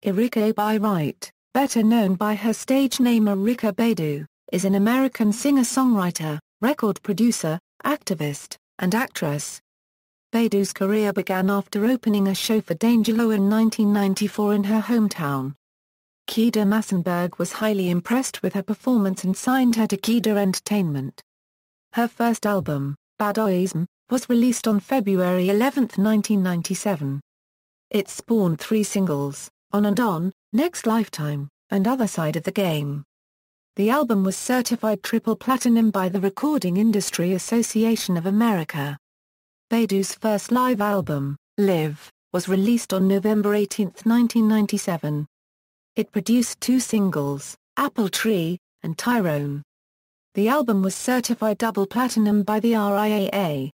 Erykah Abi Wright, better known by her stage name Erykah Badu, is an American singer-songwriter, record producer, activist, and actress. Badu's career began after opening a show for D'Angelo in 1994 in her hometown. Kedar Massenburg was highly impressed with her performance and signed her to Kedar Entertainment. Her first album, Baduizm, was released on February 11, 1997. It spawned 3 singles, On and On, Next Lifetime, and Other Side of the Game. The album was certified triple platinum by the Recording Industry Association of America. Badu's first live album, Live, was released on November 18, 1997. It produced 2 singles, Apple Tree, and Tyrone. The album was certified double platinum by the RIAA.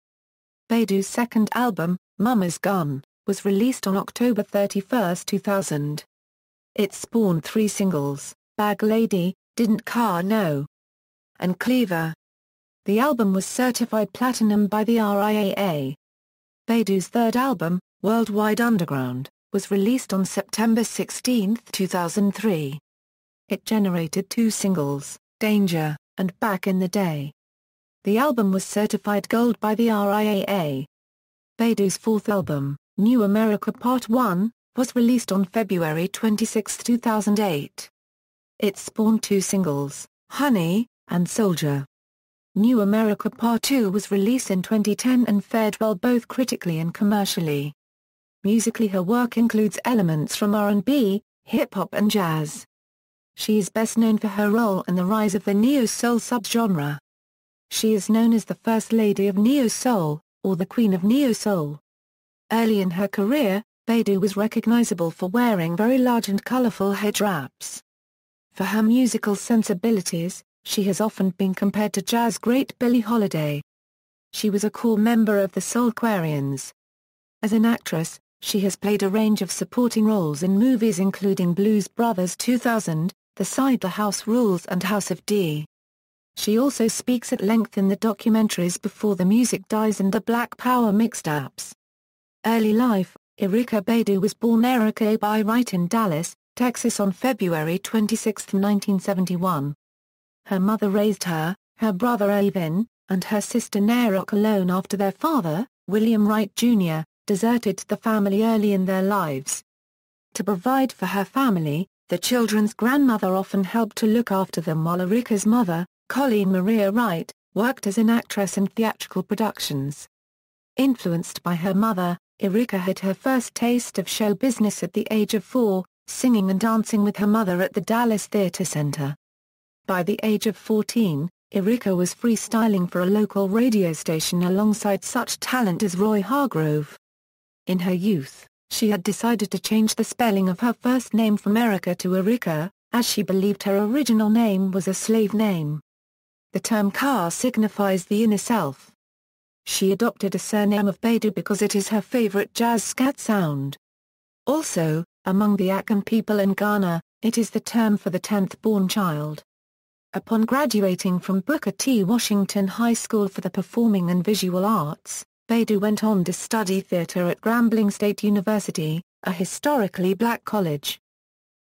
Badu's second album, Mama's Gun, was released on October 31, 2000. It spawned 3 singles, Bag Lady, Didn't Car No, and Cleva. The album was certified platinum by the RIAA. Badu's third album, Worldwide Underground, was released on September 16, 2003. It generated 2 singles, Danger, and Back in the Day. The album was certified gold by the RIAA. Badu's fourth album, New Amerykah Part One, was released on February 26, 2008. It spawned 2 singles, Honey, and Soldier. New Amerykah Part Two was released in 2010 and fared well both critically and commercially. Musically, her work includes elements from R&B, hip-hop and jazz. She is best known for her role in the rise of the neo-soul subgenre. She is known as the First Lady of Neo-Soul, or the Queen of Neo-Soul. Early in her career, Badu was recognizable for wearing very large and colorful head wraps. For her musical sensibilities, she has often been compared to jazz great Billie Holiday. She was a core member of the Soulquarians. As an actress, she has played a range of supporting roles in movies including Blues Brothers 2000, The Side The House Rules and House of D. She also speaks at length in the documentaries Before the Music Dies and the Black Power mixtapes. Early life, Erykah Badu was born Erykah Abi Wright in Dallas, Texas on February 26, 1971. Her mother raised her, her brother Avin, and her sister Narok alone after their father, William Wright Jr., deserted the family early in their lives. To provide for her family, the children's grandmother often helped to look after them while Erykah's mother, Colleen Maria Wright, worked as an actress in theatrical productions. Influenced by her mother, Erykah had her first taste of show business at the age of 4, singing and dancing with her mother at the Dallas Theater Center. By the age of 14, Erykah was freestyling for a local radio station alongside such talent as Roy Hargrove. In her youth, she had decided to change the spelling of her first name from Erykah to Erykah, as she believed her original name was a slave name. The term Ka signifies the inner self. She adopted a surname of Badu because it is her favorite jazz scat sound. Also, among the Akan people in Ghana, it is the term for the 10th born child. Upon graduating from Booker T. Washington High School for the Performing and Visual Arts, Badu went on to study theater at Grambling State University, a historically black college.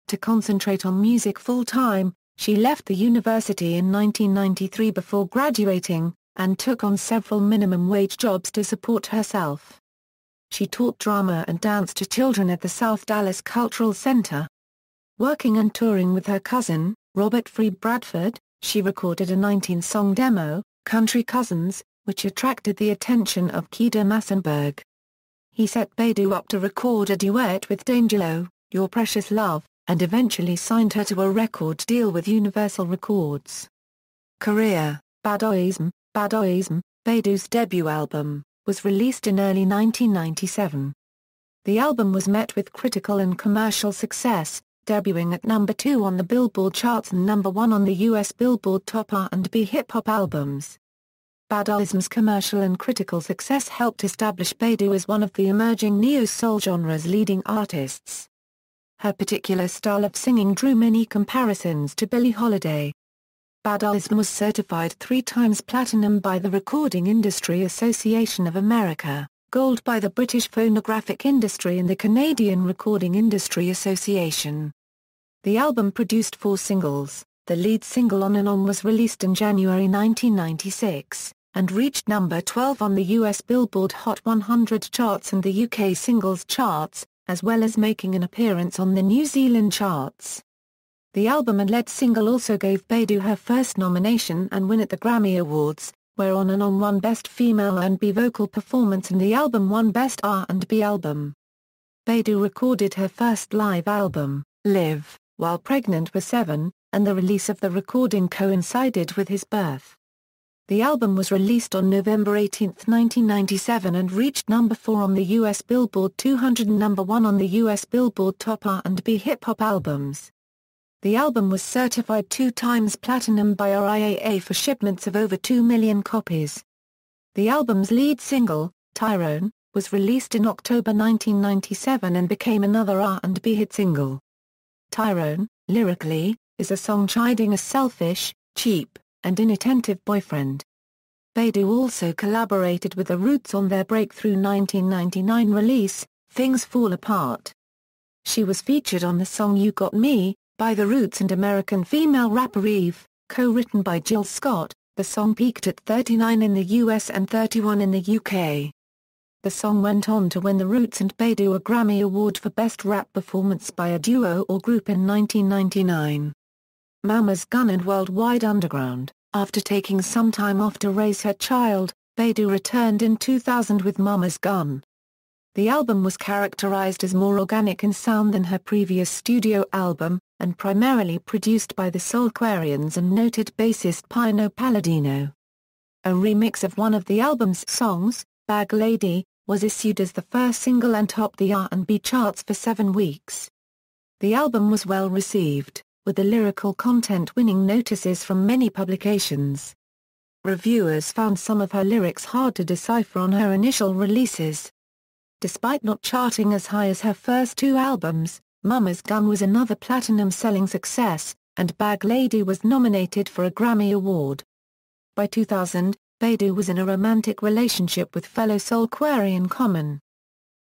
To concentrate on music full-time, she left the university in 1993 before graduating, and took on several minimum-wage jobs to support herself. She taught drama and dance to children at the South Dallas Cultural Center. Working and touring with her cousin, Robert Freed Bradford, she recorded a 19-song demo, Country Cousins, which attracted the attention of Kedar Massenburg. He set Badu up to record a duet with D'Angelo, Your Precious Love, and eventually signed her to a record deal with Universal Records. Career, Baduizm, Badu's debut album, was released in early 1997. The album was met with critical and commercial success, debuting at number 2 on the Billboard charts and number 1 on the US Billboard Top R&B hip-hop albums. Baduizm's commercial and critical success helped establish Badu as one of the emerging neo-soul genre's leading artists. Her particular style of singing drew many comparisons to Billie Holiday. Baduizm was certified 3 times platinum by the Recording Industry Association of America, Gold by the British Phonographic Industry and the Canadian Recording Industry Association. The album produced 4 singles. The lead single On and On was released in January 1996, and reached number 12 on the US Billboard Hot 100 charts and the UK singles charts, as well as making an appearance on the New Zealand charts. The album and lead single also gave Badu her first nomination and win at the Grammy Awards, where On and On won Best Female R&B Vocal Performance and the album won Best R&B Album. Badu recorded her first live album, Live, while pregnant with 7, and the release of the recording coincided with his birth. The album was released on November 18, 1997 and reached number 4 on the US Billboard 200 and number 1 on the US Billboard Top R&B Hip-Hop Albums. The album was certified 2 times platinum by RIAA for shipments of over 2 million copies. The album's lead single, Tyrone, was released in October 1997 and became another R&B hit single. Tyrone, lyrically, is a song chiding a selfish, cheap, and inattentive boyfriend. Badu also collaborated with The Roots on their breakthrough 1999 release, Things Fall Apart. She was featured on the song You Got Me, by The Roots and American female rapper Eve, co-written by Jill Scott. The song peaked at 39 in the US and 31 in the UK. The song went on to win The Roots and Badu a Grammy Award for Best Rap Performance by a Duo or Group in 1999. Mama's Gun and Worldwide Underground. After taking some time off to raise her child, Badu returned in 2000 with Mama's Gun. The album was characterized as more organic in sound than her previous studio album, and primarily produced by the Soulquarians and noted bassist Pino Palladino. A remix of one of the album's songs, Bag Lady, was issued as the first single and topped the R&B charts for 7 weeks. The album was well received, with the lyrical content winning notices from many publications. Reviewers found some of her lyrics hard to decipher on her initial releases. Despite not charting as high as her first 2 albums, Mama's Gun was another platinum-selling success, and Bag Lady was nominated for a Grammy Award. By 2000, Badu was in a romantic relationship with fellow Soulquarian Common.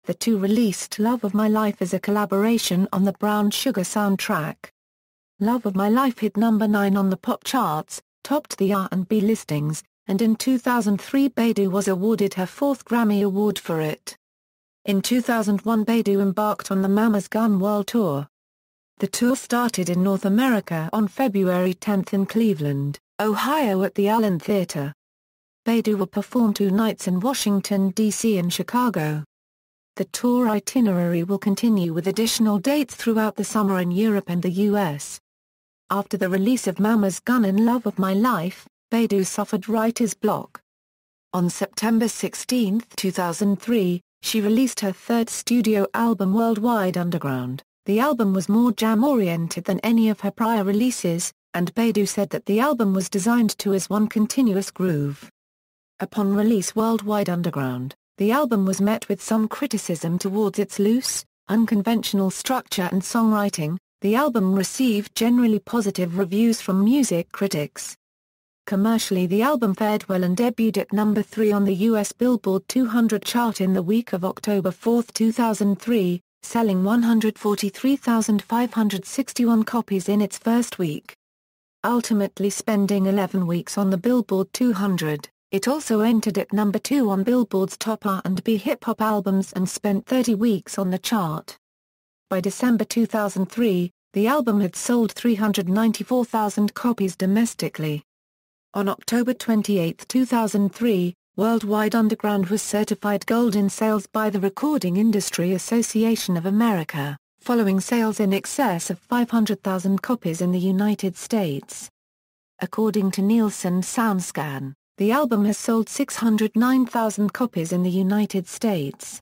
The two released Love of My Life as a collaboration on the Brown Sugar soundtrack. Love of My Life hit number 9 on the pop charts, topped the R&B listings, and in 2003 Badu was awarded her 4th Grammy Award for it. In 2001 Badu embarked on the Mama's Gun World Tour. The tour started in North America on February 10 in Cleveland, Ohio at the Allen Theater. Badu will perform 2 nights in Washington, D.C. and Chicago. The tour itinerary will continue with additional dates throughout the summer in Europe and the U.S. After the release of Mama's Gun and Love of My Life, Badu suffered writer's block. On September 16, 2003, she released her 3rd studio album Worldwide Underground. The album was more jam-oriented than any of her prior releases, and Badu said that the album was designed to as one continuous groove. Upon release Worldwide Underground, the album was met with some criticism towards its loose, unconventional structure and songwriting. The album received generally positive reviews from music critics. Commercially, the album fared well and debuted at number 3 on the US Billboard 200 chart in the week of October 4, 2003, selling 143,561 copies in its first week. Ultimately spending 11 weeks on the Billboard 200, it also entered at number 2 on Billboard's top R&B hip-hop albums and spent 30 weeks on the chart. By December 2003, the album had sold 394,000 copies domestically. On October 28, 2003, Worldwide Underground was certified gold in sales by the Recording Industry Association of America, following sales in excess of 500,000 copies in the United States. According to Nielsen SoundScan, the album has sold 609,000 copies in the United States.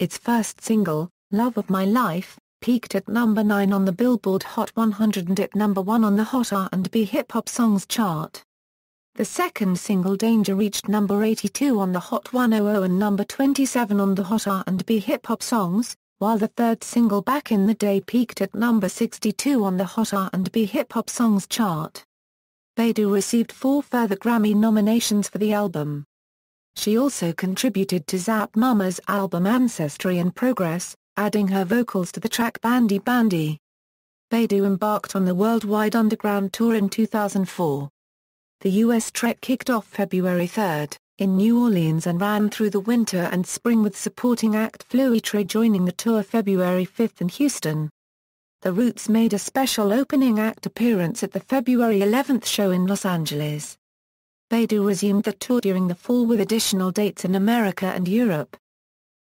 Its first single, Love of My Life, peaked at number 9 on the Billboard Hot 100 and at number 1 on the Hot R&B Hip-Hop Songs chart. The second single Danger reached number 82 on the Hot 100 and number 27 on the Hot R&B Hip-Hop Songs, while the third single Back in the Day peaked at number 62 on the Hot R&B Hip-Hop Songs chart. Badu received 4 further Grammy nominations for the album. She also contributed to Zap Mama's album Ancestry and Progress, adding her vocals to the track Bandy Bandy. Badu embarked on the worldwide underground tour in 2004. The U.S. trek kicked off February 3 in New Orleans and ran through the winter and spring, with supporting act Fluitre joining the tour February 5 in Houston. The Roots made a special opening act appearance at the February 11 show in Los Angeles. Badu resumed the tour during the fall with additional dates in America and Europe.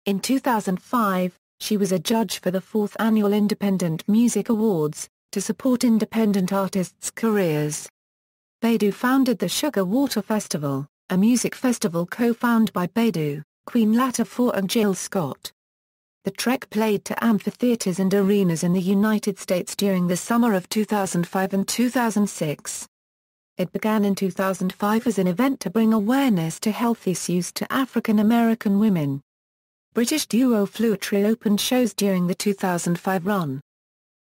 In 2005, she was a judge for the 4th Annual Independent Music Awards, to support independent artists' careers. Badu founded the Sugar Water Festival, a music festival co-founded by Badu, Queen Latifah and Jill Scott. The trek played to amphitheaters and arenas in the United States during the summer of 2005 and 2006. It began in 2005 as an event to bring awareness to health issues to African American women. British duo Fluitre opened shows during the 2005 run.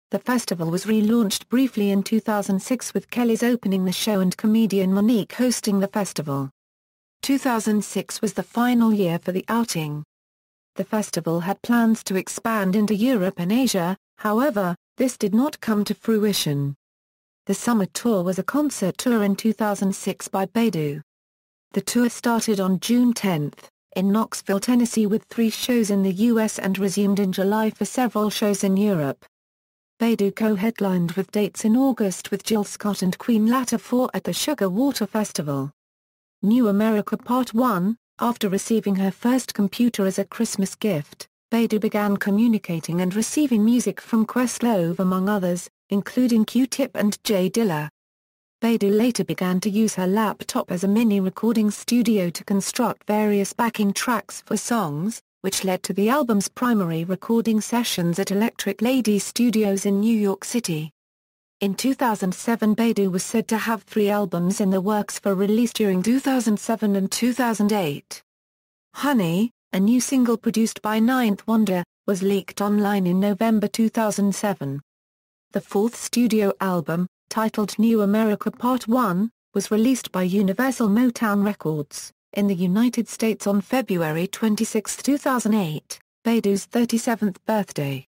The festival was relaunched briefly in 2006 with Kellys opening the show and comedian Monique hosting the festival. 2006 was the final year for the outing. The festival had plans to expand into Europe and Asia, however, this did not come to fruition. The summer tour was a concert tour in 2006 by Badu. The tour started on June 10 in Knoxville, Tennessee, with 3 shows in the U.S. and resumed in July for several shows in Europe. Badu co-headlined with dates in August with Jill Scott and Queen Latifah at the Sugar Water Festival. New Amerykah Part One. After receiving her first computer as a Christmas gift, Badu began communicating and receiving music from Questlove among others, including Q-Tip and Jay Dilla. Badu later began to use her laptop as a mini recording studio to construct various backing tracks for songs, which led to the album's primary recording sessions at Electric Lady Studios in New York City. In 2007, Badu was said to have 3 albums in the works for release during 2007 and 2008. Honey, a new single produced by Ninth Wonder, was leaked online in November 2007. The 4th studio album, titled New Amerykah Part One, was released by Universal Motown Records in the United States on February 26, 2008, Badu's 37th birthday.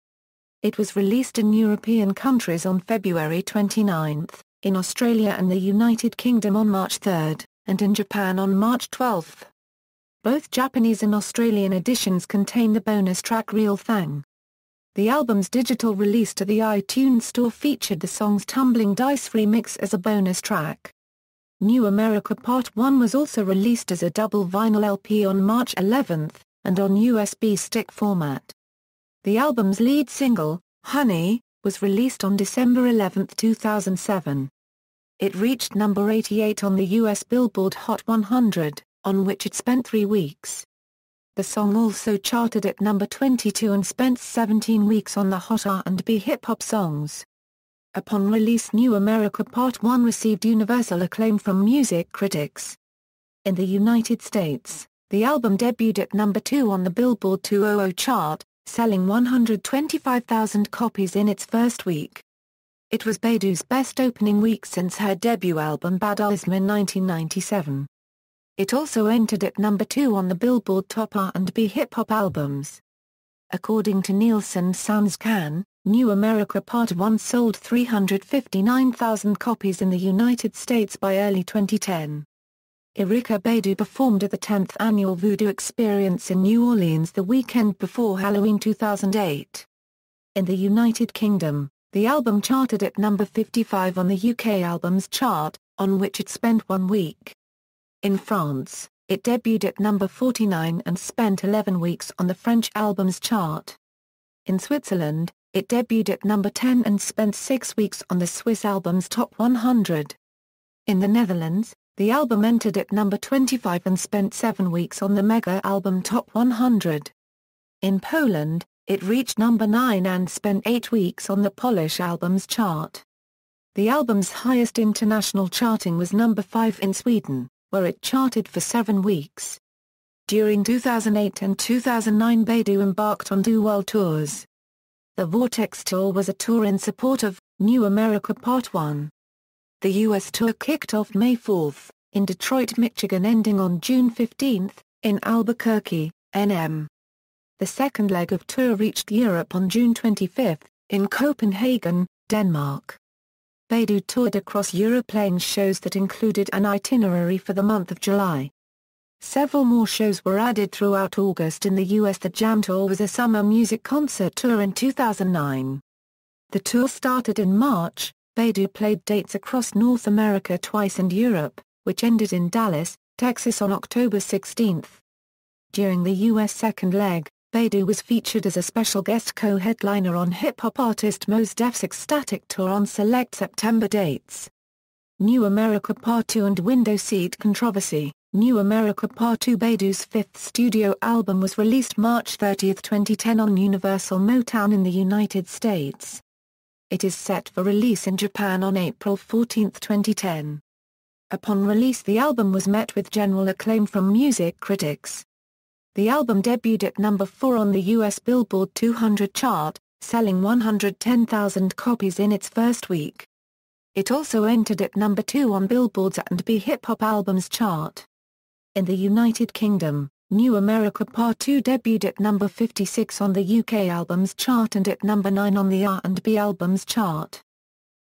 It was released in European countries on February 29, in Australia and the United Kingdom on March 3, and in Japan on March 12. Both Japanese and Australian editions contain the bonus track Real Thing. The album's digital release to the iTunes Store featured the song's Tumbling Dice remix as a bonus track. New Amerykah Part One was also released as a double vinyl LP on March 11, and on USB stick format. The album's lead single, Honey, was released on December 11, 2007. It reached number 88 on the US Billboard Hot 100, on which it spent 3 weeks. The song also charted at number 22 and spent 17 weeks on the Hot R&B hip-hop songs. Upon release, New Amerykah Part One received universal acclaim from music critics. In the United States, the album debuted at number 2 on the Billboard 200 chart, selling 125,000 copies in its first week. It was Badu's best opening week since her debut album Baduizm in 1997. It also entered at number 2 on the Billboard Top R&B Hip-Hop Albums. According to Nielsen SoundScan, New Amerykah Part One sold 359,000 copies in the United States by early 2010. Erykah Badu performed at the 10th Annual Voodoo Experience in New Orleans the weekend before Halloween 2008. In the United Kingdom, the album charted at number 55 on the UK Albums Chart, on which it spent 1 week. In France, it debuted at number 49 and spent 11 weeks on the French Albums Chart. In Switzerland, it debuted at number 10 and spent 6 weeks on the Swiss Albums Top 100. In the Netherlands, the album entered at number 25 and spent 7 weeks on the Mega Album Top 100. In Poland, it reached number 9 and spent 8 weeks on the Polish Albums Chart. The album's highest international charting was number 5 in Sweden, where it charted for 7 weeks. During 2008 and 2009, Badu embarked on 2 world tours. The Vortex Tour was a tour in support of New Amerykah Part One. The U.S. tour kicked off May 4, in Detroit, Michigan, ending on June 15, in Albuquerque, NM. The second leg of tour reached Europe on June 25, in Copenhagen, Denmark. Badu toured across Europe playing shows that included an itinerary for the month of July. Several more shows were added throughout August in the US. The Jam Tour was a summer music concert tour in 2009. The tour started in March. Badu played dates across North America twice and Europe, which ended in Dallas, Texas on October 16. During the US second leg, Badu was featured as a special guest co-headliner on hip-hop artist Mos Def's Ecstatic Tour on select September dates. New Amerykah Part Two and Window Seat Controversy. New Amerykah Part Two. Badu's fifth studio album was released March 30, 2010 on Universal Motown in the United States. It is set for release in Japan on April 14, 2010. Upon release, the album was met with general acclaim from music critics. The album debuted at number 4 on the US Billboard 200 chart, selling 110,000 copies in its first week. It also entered at number 2 on Billboard's R&B Hip Hop Albums chart. In the United Kingdom, New Amerykah Part Two debuted at number 56 on the UK Albums chart and at number 9 on the R&B Albums chart.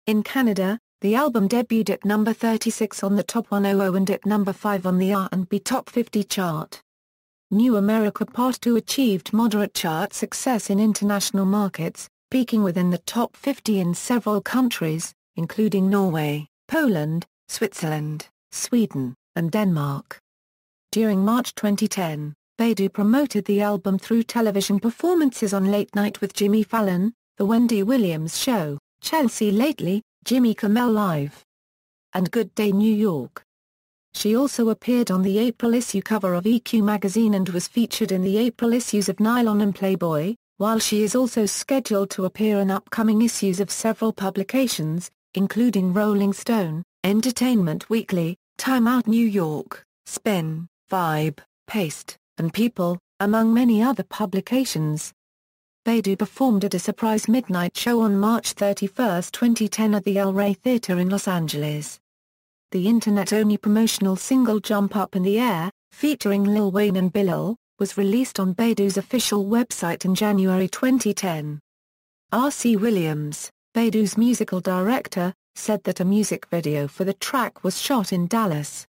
In Canada, the album debuted at number 36 on the Top 100 and at number 5 on the R&B Top 50 chart. New Amerykah Part Two achieved moderate chart success in international markets, peaking within the top 50 in several countries, including Norway, Poland, Switzerland, Sweden, and Denmark. During March 2010, Badu promoted the album through television performances on Late Night with Jimmy Fallon, The Wendy Williams Show, Chelsea Lately, Jimmy Kimmel Live, and Good Day New York. She also appeared on the April issue cover of EQ magazine and was featured in the April issues of Nylon and Playboy, while she is also scheduled to appear in upcoming issues of several publications, including Rolling Stone, Entertainment Weekly, Time Out New York, Spin, Vibe, Paste, and People, among many other publications. Badu performed at a surprise midnight show on March 31, 2010 at the El Rey Theatre in Los Angeles. The internet-only promotional single Jump Up in the Air, featuring Lil Wayne and Bilal, was released on Badu's official website in January 2010. R.C. Williams, Badu's musical director, said that a music video for the track was shot in Dallas.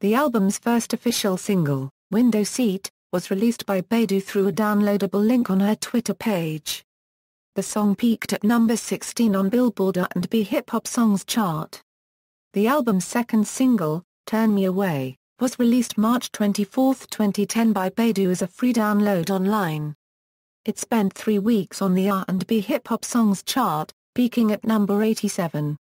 The album's first official single, Window Seat, was released by Badu through a downloadable link on her Twitter page. The song peaked at number 16 on Billboard R&B Hip Hop Songs chart. The album's second single, Turn Me Away, was released March 24, 2010 by Badu as a free download online. It spent 3 weeks on the R&B Hip Hop Songs chart, peaking at number 87.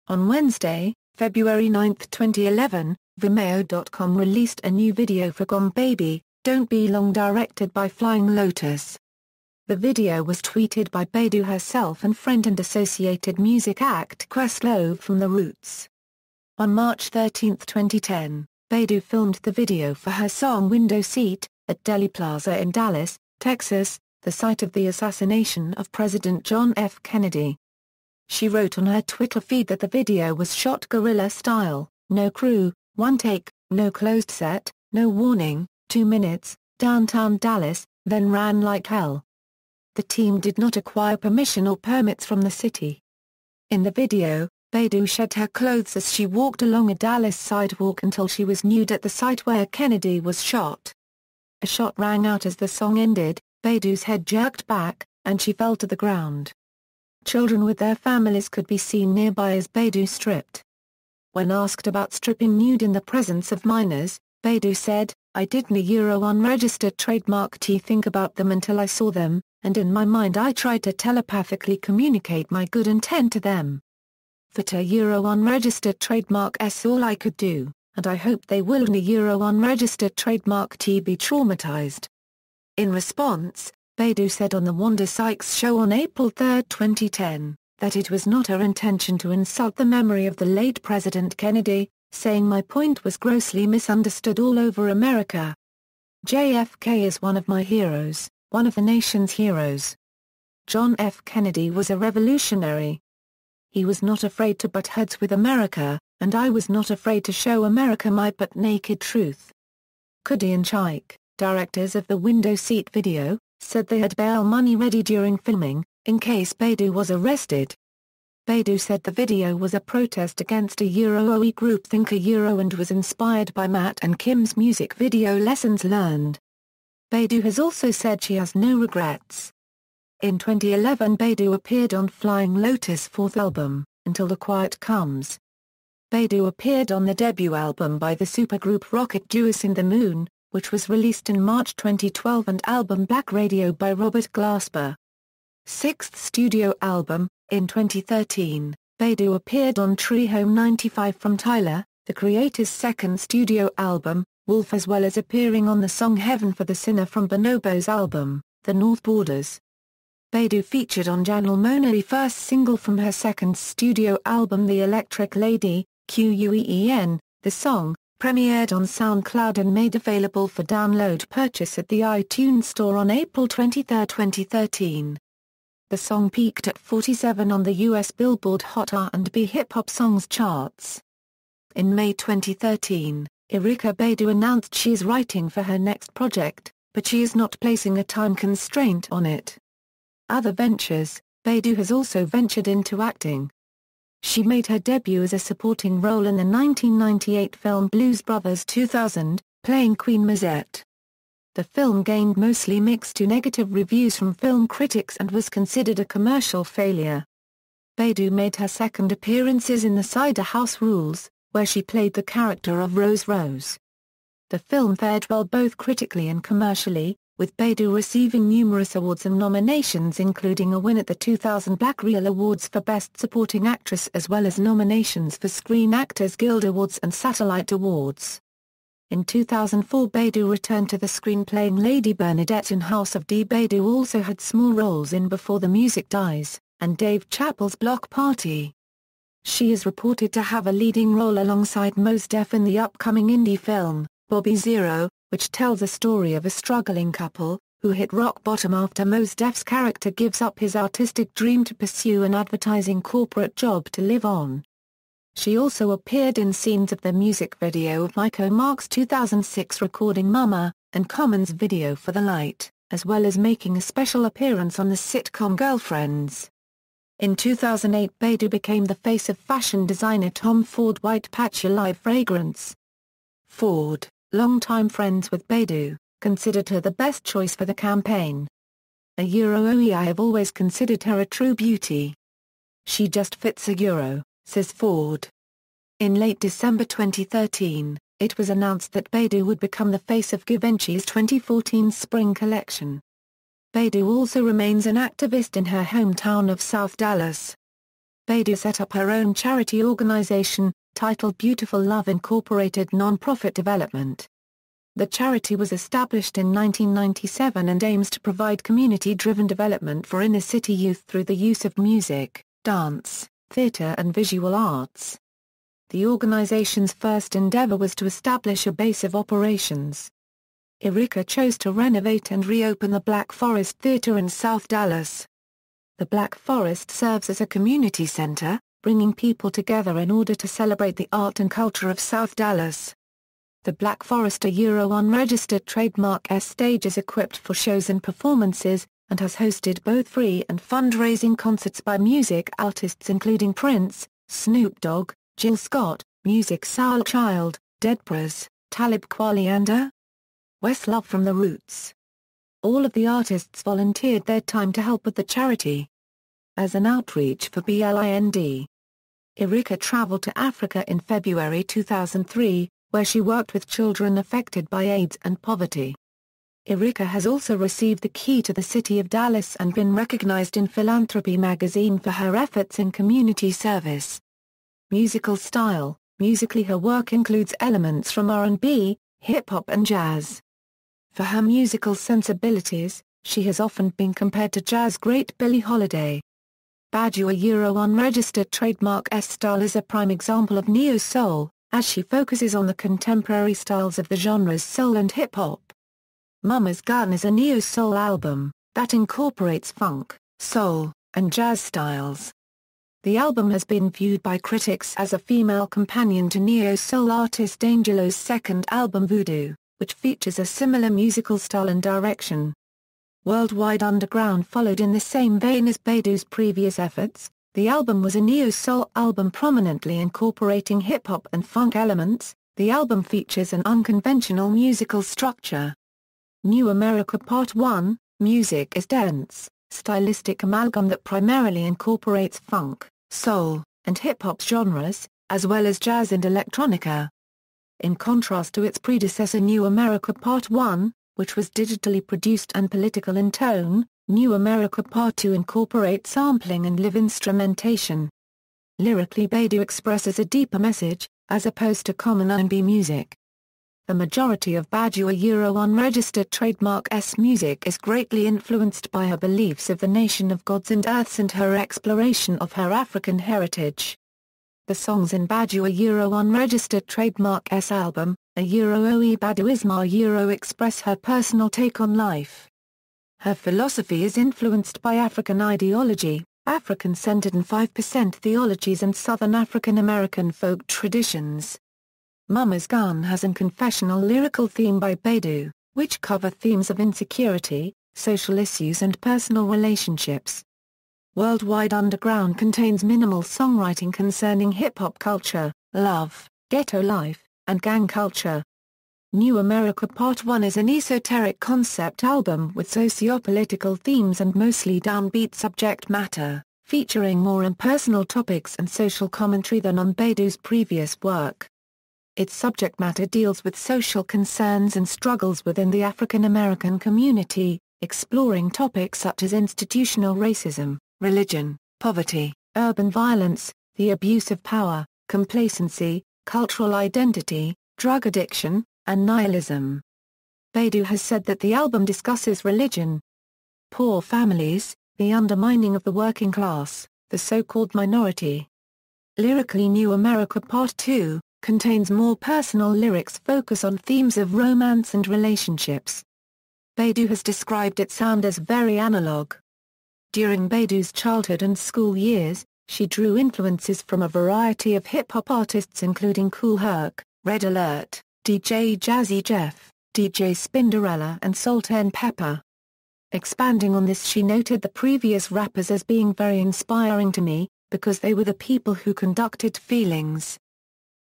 On Wednesday, February 9, 2011, Vimeo.com released a new video for Gone Baby, Don't Be Long, directed by Flying Lotus. The video was tweeted by Badu herself and friend and associated music act Questlove from The Roots. On March 13, 2010, Badu filmed the video for her song Window Seat, at Dealey Plaza in Dallas, Texas, the site of the assassination of President John F. Kennedy. She wrote on her Twitter feed that the video was shot guerrilla style, no crew, one take, no closed set, no warning, 2 minutes, downtown Dallas, then ran like hell. The team did not acquire permission or permits from the city. In the video, Badu shed her clothes as she walked along a Dallas sidewalk until she was nude at the site where Kennedy was shot. A shot rang out as the song ended, Badu's head jerked back, and she fell to the ground. Children with their families could be seen nearby as Badu stripped. When asked about stripping nude in the presence of minors, Badu said, "I didn't unregistered trademark think about them until I saw them, and in my mind I tried to telepathically communicate my good intent to them. But unregistered trademark all I could do, and I hope they will unregistered trademark be traumatized." In response, Badu said on the Wanda Sykes show on April 3, 2010, that it was not her intention to insult the memory of the late President Kennedy, saying my point was grossly misunderstood all over America. JFK is one of my heroes, one of the nation's heroes. John F. Kennedy was a revolutionary. He was not afraid to butt heads with America, and I was not afraid to show America my butt-naked truth. Kudi and Chaik, directors of the window seat video, said they had bail money ready during filming, in case Badu was arrested. Badu said the video was a protest against a OE groupthink and was inspired by Matt and Kim's music video Lessons Learned. Badu has also said she has no regrets. In 2011 Badu appeared on Flying Lotus' fourth album, Until the Quiet Comes. Badu appeared on the debut album by the supergroup Rocket Juice in the Moon, which was released in March 2012, and album Black Radio by Robert Glasper. Sixth studio album. In 2013, Badu appeared on Tree Home 95 from Tyler, the Creator's second studio album, Wolf, as well as appearing on the song Heaven for the Sinner from Bonobo's album, The North Borders. Badu featured on Janelle Monáe's first single from her second studio album The Electric Lady, Queen. The song, premiered on SoundCloud and made available for download purchase at the iTunes Store on April 23, 2013. The song peaked at 47 on the US Billboard Hot R&B Hip Hop Songs charts. In May 2013, Erykah Badu announced she is writing for her next project, but she is not placing a time constraint on it. Other ventures. Badu has also ventured into acting. She made her debut as a supporting role in the 1998 film Blues Brothers 2000, playing Queen Mazette. The film gained mostly mixed to negative reviews from film critics and was considered a commercial failure. Badu made her second appearances in The Cider House Rules, where she played the character of Rose Rose. The film fared well both critically and commercially, with Badu receiving numerous awards and nominations, including a win at the 2000 Black RIAA Awards for Best Supporting Actress, as well as nominations for Screen Actors Guild Awards and Satellite Awards. In 2004 Badu returned to the screen playing Lady Bernadette in House of D. Badu also had small roles in Before the Music Dies, and Dave Chappell's Block Party. She is reported to have a leading role alongside Mos Def in the upcoming indie film, Bobby Zero, which tells a story of a struggling couple, who hit rock bottom after Mos Def's character gives up his artistic dream to pursue an advertising corporate job to live on. She also appeared in scenes of the music video of Mike O'Mark's 2006 recording Mama, and Common's video for The Light, as well as making a special appearance on the sitcom Girlfriends. In 2008 Badu became the face of fashion designer Tom Ford White Patch Alive fragrance. Ford, longtime friends with Badu, considered her the best choice for the campaign. I have always considered her a true beauty. She just fits a Euro, says Ford. In late December 2013, it was announced that Badu would become the face of Givenchy's 2014 spring collection. Badu also remains an activist in her hometown of South Dallas. Badu set up her own charity organization, titled Beautiful Love Incorporated Nonprofit Development. The charity was established in 1997 and aims to provide community-driven development for inner-city youth through the use of music, dance, theater and visual arts. The organization's first endeavor was to establish a base of operations. Erykah chose to renovate and reopen the Black Forest Theater in South Dallas. The Black Forest serves as a community center, bringing people together in order to celebrate the art and culture of South Dallas. The Black Forest, a unregistered trademark, stage is equipped for shows and performances, and has hosted both free and fundraising concerts by music artists including Prince, Snoop Dogg, Jill Scott, Musiq Soulchild, Dead Prez, Talib Kweli and Questlove from The Roots. All of the artists volunteered their time to help with the charity. As an outreach for Blind, Erykah traveled to Africa in February 2003, where she worked with children affected by AIDS and poverty. Erykah has also received the Key to the City of Dallas and been recognized in Philanthropy magazine for her efforts in community service. Musical style. Musically, her work includes elements from R&B, hip-hop and jazz. For her musical sensibilities, she has often been compared to jazz great Billie Holiday. Badu, a unregistered trademark style, is a prime example of neo-soul, as she focuses on the contemporary styles of the genres soul and hip-hop. Mama's Gun is a neo-soul album that incorporates funk, soul, and jazz styles. The album has been viewed by critics as a female companion to neo-soul artist Angelo's second album Voodoo. which features a similar musical style and direction. Worldwide Underground followed in the same vein as Badu's previous efforts. The album was a neo-soul album prominently incorporating hip-hop and funk elements. The album features an unconventional musical structure. New Amerykah Part One, music is dense, stylistic amalgam that primarily incorporates funk, soul, and hip-hop genres, as well as jazz and electronica. In contrast to its predecessor New Amerykah Part One, which was digitally produced and political in tone, New Amerykah Part Two incorporates sampling and live instrumentation. Lyrically, Badu expresses a deeper message, as opposed to common R&B music. The majority of Badu's unregistered trademark music is greatly influenced by her beliefs of the nation of gods and earths and her exploration of her African heritage. The songs in Badu's unregistered trademark album, ʻɛrɨkə Baduizm express her personal take on life. Her philosophy is influenced by African ideology, African-centered and 5% theologies and Southern African American folk traditions. Mama's Gun has an confessional lyrical theme by Badu, which cover themes of insecurity, social issues and personal relationships. Worldwide Underground contains minimal songwriting concerning hip-hop culture, love, ghetto life, and gang culture. New Amerykah Part One is an esoteric concept album with socio-political themes and mostly downbeat subject matter, featuring more impersonal topics and social commentary than on Badu's previous work. Its subject matter deals with social concerns and struggles within the African American community, exploring topics such as institutional racism, religion, poverty, urban violence, the abuse of power, complacency, cultural identity, drug addiction, and nihilism. Badu has said that the album discusses religion, poor families, the undermining of the working class, the so-called minority. Lyrically, New Amerykah Part Two contains more personal lyrics focus on themes of romance and relationships. Badu has described its sound as very analog. During Badu's childhood and school years, she drew influences from a variety of hip-hop artists including Kool Herc, Red Alert, DJ Jazzy Jeff, DJ Spinderella and Salt-N-Pepa. Expanding on this, she noted the previous rappers as being very inspiring to me, because they were the people who conducted feelings.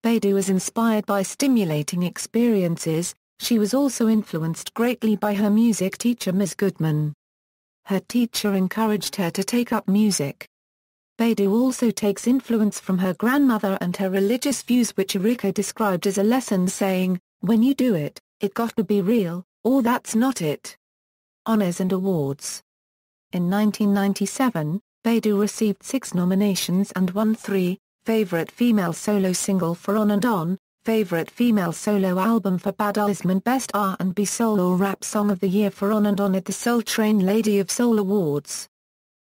Badu was inspired by stimulating experiences. She was also influenced greatly by her music teacher Ms. Goodman. Her teacher encouraged her to take up music. Badu also takes influence from her grandmother and her religious views, which Erykah described as a lesson saying, "When you do it, it got to be real, or that's not it." Honors and awards. In 1997, Badu received 6 nominations and won 3, Favorite Female Solo Single for On and On, Favorite Female Solo Album for Baduizm and Best R&B Soul or Rap Song of the Year for On and On at the Soul Train Lady of Soul Awards.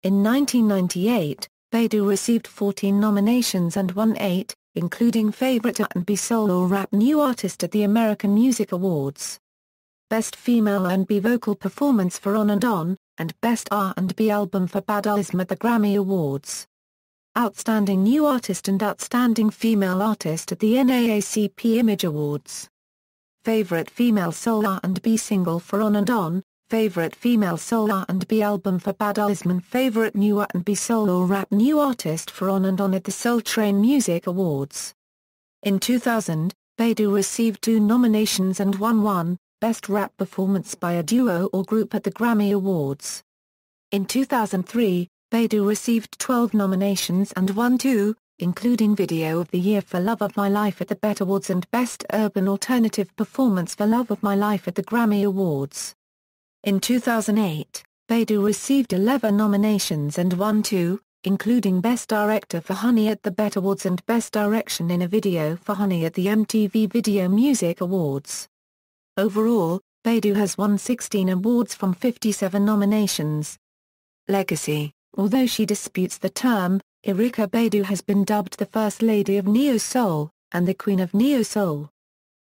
In 1998, Badu received 14 nominations and won 8, including Favorite R&B Soul or Rap New Artist at the American Music Awards. Best Female R&B Vocal Performance for On and On, and Best R&B Album for Baduizm at the Grammy Awards. Outstanding New Artist and Outstanding Female Artist at the NAACP Image Awards. Favorite Female Soul R&B Single for On and On, Favorite Female Soul R&B Album for Baduizm and Favorite New R&B Soul or Rap New Artist for On and On at the Soul Train Music Awards. In 2000, Badu received 2 nominations and won 1, Best Rap Performance by a Duo or Group at the Grammy Awards. In 2003, Badu received 12 nominations and won 2, including Video of the Year for Love of My Life at the BET Awards and Best Urban Alternative Performance for Love of My Life at the Grammy Awards. In 2008, Badu received 11 nominations and won 2, including Best Director for Honey at the BET Awards and Best Direction in a Video for Honey at the MTV Video Music Awards. Overall, Badu has won 16 awards from 57 nominations. Legacy. Although she disputes the term, Erykah Badu has been dubbed the First Lady of Neo-Soul, and the Queen of Neo-Soul.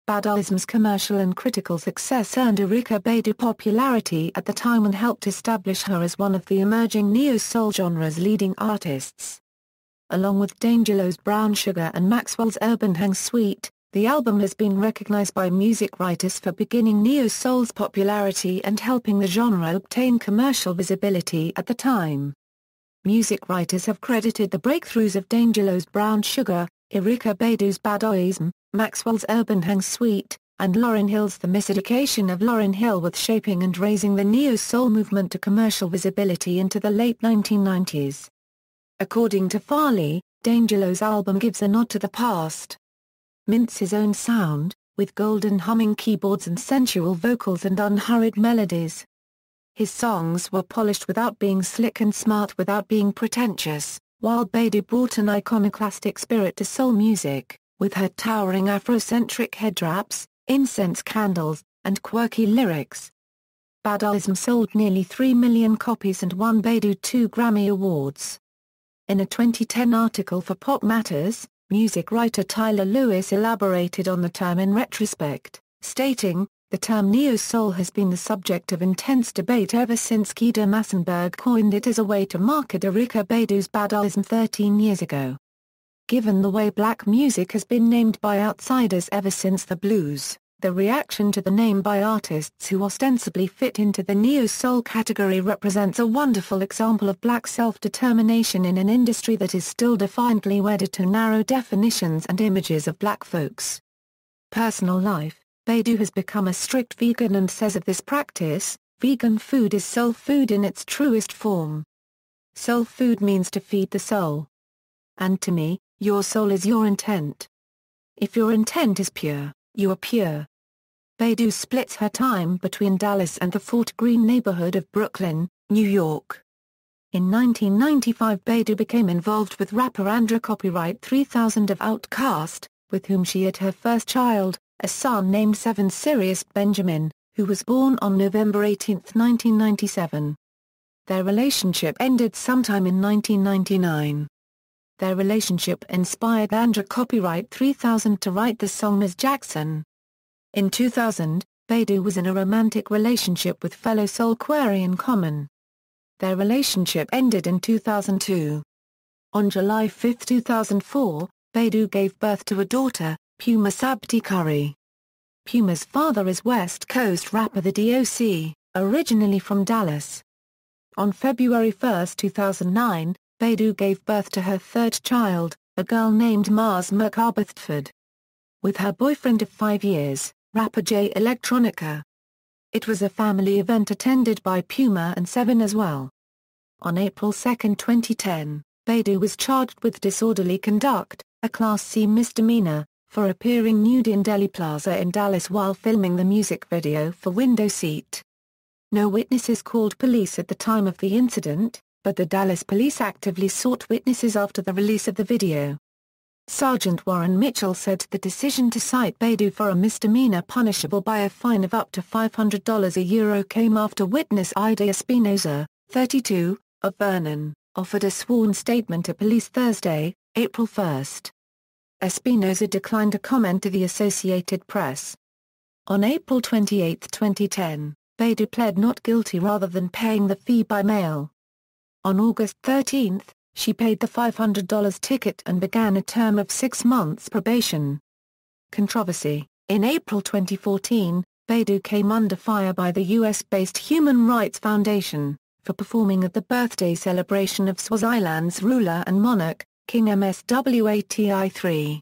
Baduizm's commercial and critical success earned Erykah Badu popularity at the time and helped establish her as one of the emerging Neo-Soul genre's leading artists. Along with Dangelo's Brown Sugar and Maxwell's Urban Hang Suite, The album has been recognized by music writers for beginning neo-soul's popularity and helping the genre obtain commercial visibility at the time. Music writers have credited the breakthroughs of D'Angelo's Brown Sugar, Erykah Badu's Baduizm, Maxwell's Urban Hang Suite, and Lauryn Hill's The Miseducation of Lauryn Hill with shaping and raising the neo-soul movement to commercial visibility into the late 1990s. According to Farley, D'Angelo's album gives a nod to the past. Mints his own sound, with golden humming keyboards and sensual vocals and unhurried melodies. His songs were polished without being slick and smart without being pretentious, while Badu brought an iconoclastic spirit to soul music, with her towering Afrocentric headwraps, incense candles, and quirky lyrics. Baduizm sold nearly 3 million copies and won Badu 2 Grammy Awards. In a 2010 article for Pop Matters, music writer Tyler Lewis elaborated on the term in retrospect, stating, "The term neo-soul has been the subject of intense debate ever since Kedar Massenburg coined it as a way to market Erykah Badu's Baduizm 13 years ago. Given the way black music has been named by outsiders ever since the blues, the reaction to the name by artists who ostensibly fit into the neo-soul category represents a wonderful example of black self-determination in an industry that is still defiantly wedded to narrow definitions and images of black folks." Personal life: Badu has become a strict vegan and says of this practice, "Vegan food is soul food in its truest form. Soul food means to feed the soul. And to me, your soul is your intent. If your intent is pure, you are pure." Badu splits her time between Dallas and the Fort Greene neighborhood of Brooklyn, New York. In 1995 Badu became involved with rapper Amerykah Abi Wright 3000 of Outkast, with whom she had her first child, a son named Seven Sirius Benjamin, who was born on November 18, 1997. Their relationship ended sometime in 1999. Their relationship inspired Amerykah Abi Wright 3000 to write the song Ms. Jackson. In 2000, Badu was in a romantic relationship with fellow soul Quarian Common. Their relationship ended in 2002. On July 5, 2004, Badu gave birth to a daughter, Puma Sabti Curry. Puma's father is West Coast rapper The DOC, originally from Dallas. On February 1, 2009, Badu gave birth to her third child, a girl named Mars McArthurford. With her boyfriend of 5 years, rapper Jay Electronica. It was a family event attended by Puma and Seven as well. On April 2, 2010, Badu was charged with disorderly conduct, a Class C misdemeanor, for appearing nude in Deli Plaza in Dallas while filming the music video for Window Seat. No witnesses called police at the time of the incident, but the Dallas police actively sought witnesses after the release of the video. Sergeant Warren Mitchell said the decision to cite Badu for a misdemeanor punishable by a fine of up to $500 came after witness Ida Espinoza, 32, of Vernon, offered a sworn statement to police Thursday, April 1. Espinoza declined to comment to the Associated Press. On April 28, 2010, Badu pled not guilty rather than paying the fee by mail. On August 13, she paid the $500 ticket and began a term of 6 months probation. Controversy: in April 2014, Badu came under fire by the US-based Human Rights Foundation, for performing at the birthday celebration of Swaziland's ruler and monarch, King Mswati III.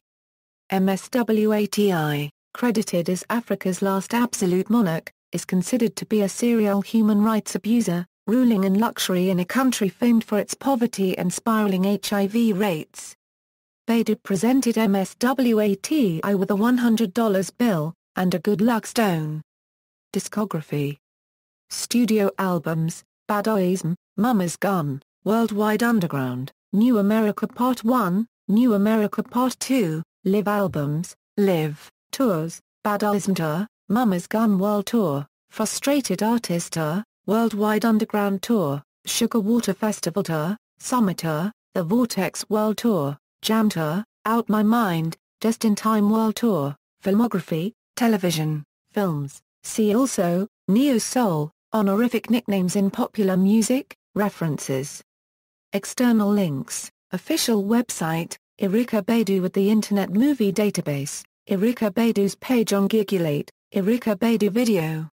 Mswati, credited as Africa's last absolute monarch, is considered to be a serial human rights abuser, ruling in luxury in a country famed for its poverty and spiraling HIV rates. Badu presented Mswati with a $100 bill, and a good luck stone. Discography: Studio albums, Baduizm, Mama's Gun, Worldwide Underground, New Amerykah Part One, New Amerykah Part Two, Live albums, Live, tours, Baduizm Tour, Mama's Gun World Tour, Frustrated Artist Tour, Worldwide Underground Tour, Sugar Water Festival Tour, Summer Tour, The Vortex World Tour, Jam Tour, Out My Mind, Just in Time World Tour. Filmography, television, films. See also, Neo-Soul, honorific nicknames in popular music, references. External links, official website, Erykah Badu with the Internet Movie Database. Erykah Badu's page on Gigulate, Erykah Badu video.